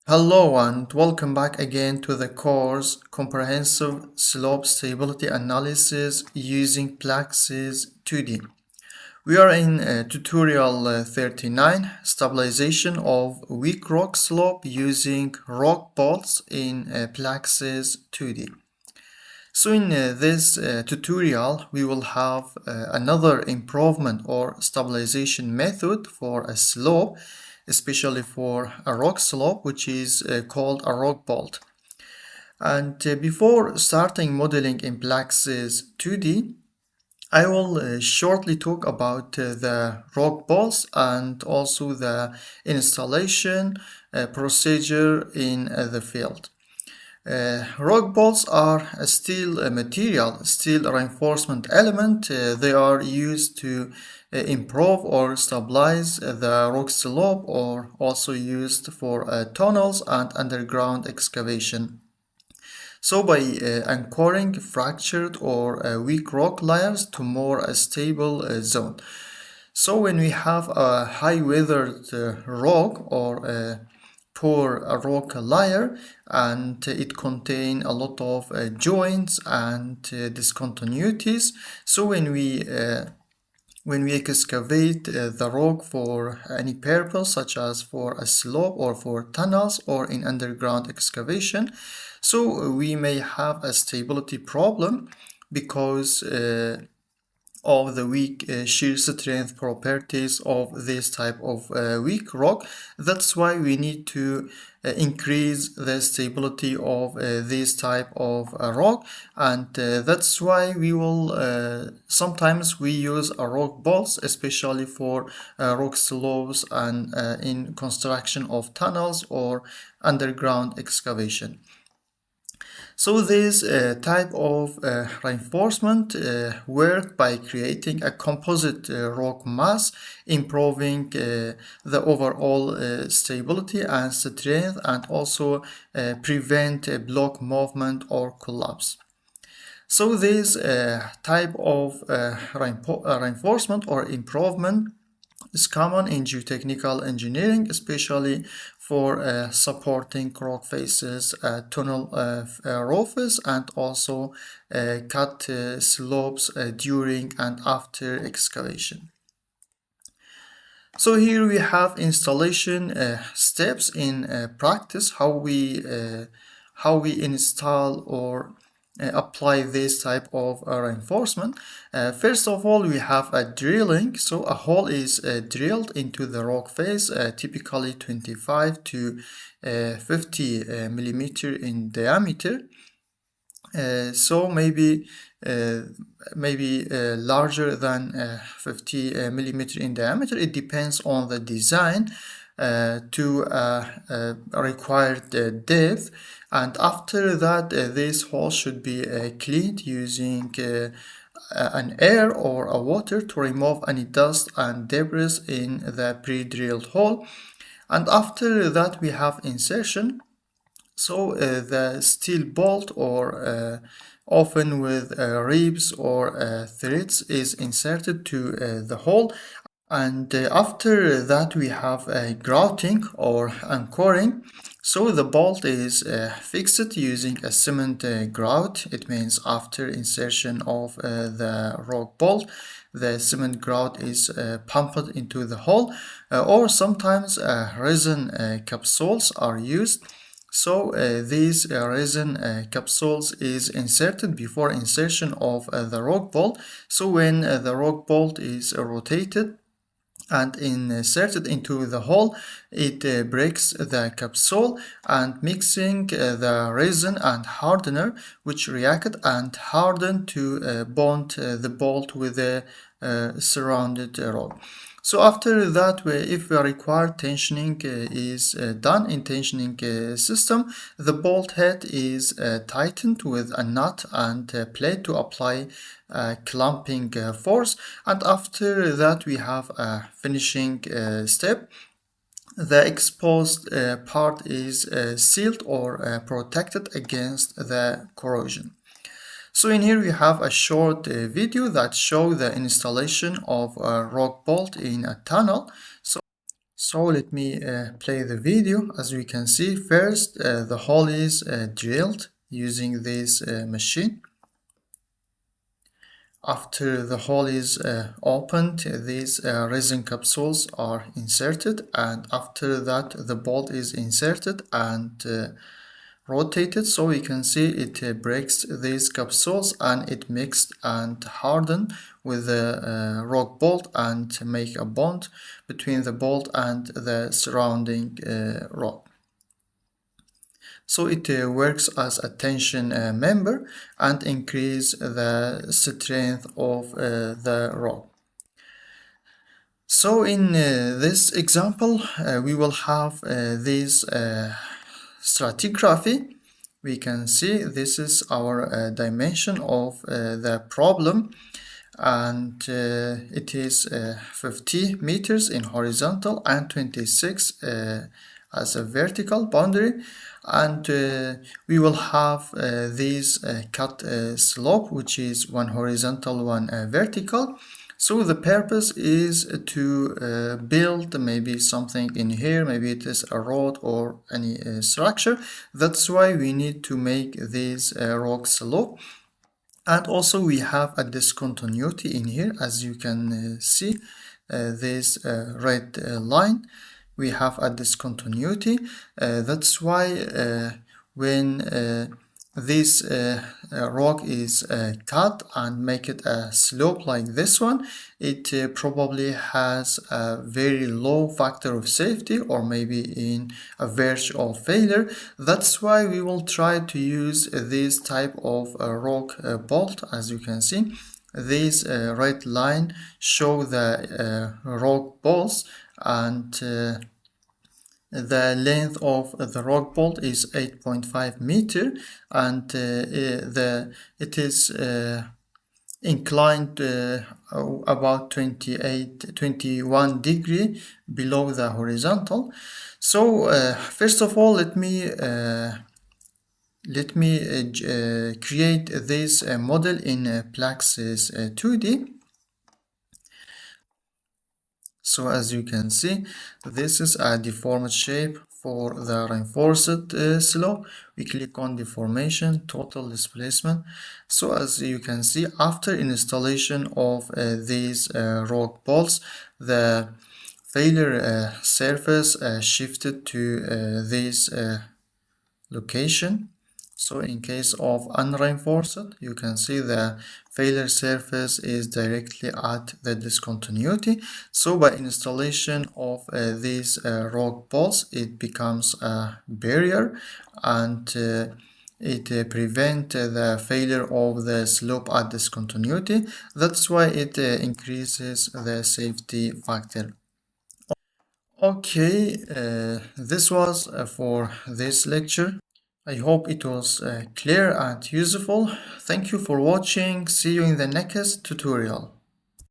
Hello and welcome back again to the course Comprehensive Slope Stability Analysis using PLAXIS 2D. We are in tutorial 39, Stabilization of Weak Rock Slope using Rock Bolts in PLAXIS 2D. So in this tutorial, we will have another improvement or stabilization method for a slope, especially for a rock slope, which is called a rock bolt. And before starting modeling in PLAXIS 2D, I will shortly talk about the rock bolts and also the installation procedure in the field. Rock bolts are a steel material, steel reinforcement element. They are used to improve or stabilize the rock slope, or also used for tunnels and underground excavation. So by anchoring fractured or weak rock layers to more stable zone. So when we have a high weathered rock or poor rock layer, and it contains a lot of joints and discontinuities. So when we excavate the rock for any purpose, such as for a slope or for tunnels or in underground excavation, so we may have a stability problem because of the weak shear strength properties of this type of weak rock. That's why we need to increase the stability of this type of rock, and that's why we will sometimes we use rock bolts, especially for rock slopes and in construction of tunnels or underground excavation. So this type of reinforcement work by creating a composite rock mass, improving the overall stability and strength, and also prevent block movement or collapse. So this type of reinforcement or improvement is common in geotechnical engineering, especially for supporting rock faces, tunnel roofs, and also cut slopes during and after excavation. So here we have installation steps in practice, how we install or apply this type of reinforcement. First of all, we have a drilling. So a hole is drilled into the rock face, typically 25 to 50 millimeter in diameter. So maybe larger than 50 millimeter in diameter. It depends on the design to a required depth. And after that, this hole should be cleaned using an air or a water to remove any dust and debris in the pre-drilled hole. And after that, we have insertion. So the steel bolt, or often with ribs or threads, is inserted to the hole. And after that, we have grouting or anchoring. So the bolt is fixed using a cement grout. It means after insertion of the rock bolt, the cement grout is pumped into the hole, or sometimes resin capsules are used. So these resin capsules is inserted before insertion of the rock bolt. So when the rock bolt is rotated and inserted into the hole, it breaks the capsule, and mixing the resin and hardener, which react and harden to bond the bolt with the surrounded rock. So after that, if the required tensioning is done in tensioning system, the bolt head is tightened with a nut and plate to apply clamping force. And after that, we have a finishing step. The exposed part is sealed or protected against the corrosion. So in here we have a short video that shows the installation of a rock bolt in a tunnel. So let me play the video. As we can see, first the hole is drilled using this machine. After the hole is opened, these resin capsules are inserted, and after that the bolt is inserted and rotated, so we can see it breaks these capsules and it mixed and hardened with the rock bolt and make a bond between the bolt and the surrounding rock. So it works as a tension member and increase the strength of the rock. So in this example we will have this stratigraphy. We can see this is our dimension of the problem, and it is 50 meters in horizontal and 26 as a vertical boundary, and we will have this cut slope, which is one horizontal, one vertical. So the purpose is to build maybe something in here, maybe it is a road or any structure. That's why we need to make this rock slope. And also we have a discontinuity in here, as you can see this red line. We have a discontinuity. That's why when this rock is cut and make it a slope like this one, it probably has a very low factor of safety, or maybe in a verge of failure. That's why we will try to use this type of rock bolt. As you can see, this red line show the rock bolts, and the length of the rock bolt is 8.5 meter, and it is inclined about 21 degree below the horizontal. So first of all, let me create this model in PLAXIS 2D. So as you can see, this is a deformed shape for the reinforced slope. We click on deformation, total displacement. So as you can see, after installation of these rock bolts, the failure surface shifted to this location. So in case of unreinforced, you can see the failure surface is directly at the discontinuity. So by installation of these rock bolts, it becomes a barrier, and it prevents the failure of the slope at discontinuity. That's why it increases the safety factor. Okay, this was for this lecture. I hope it was clear and useful. Thank you for watching. See you in the next tutorial.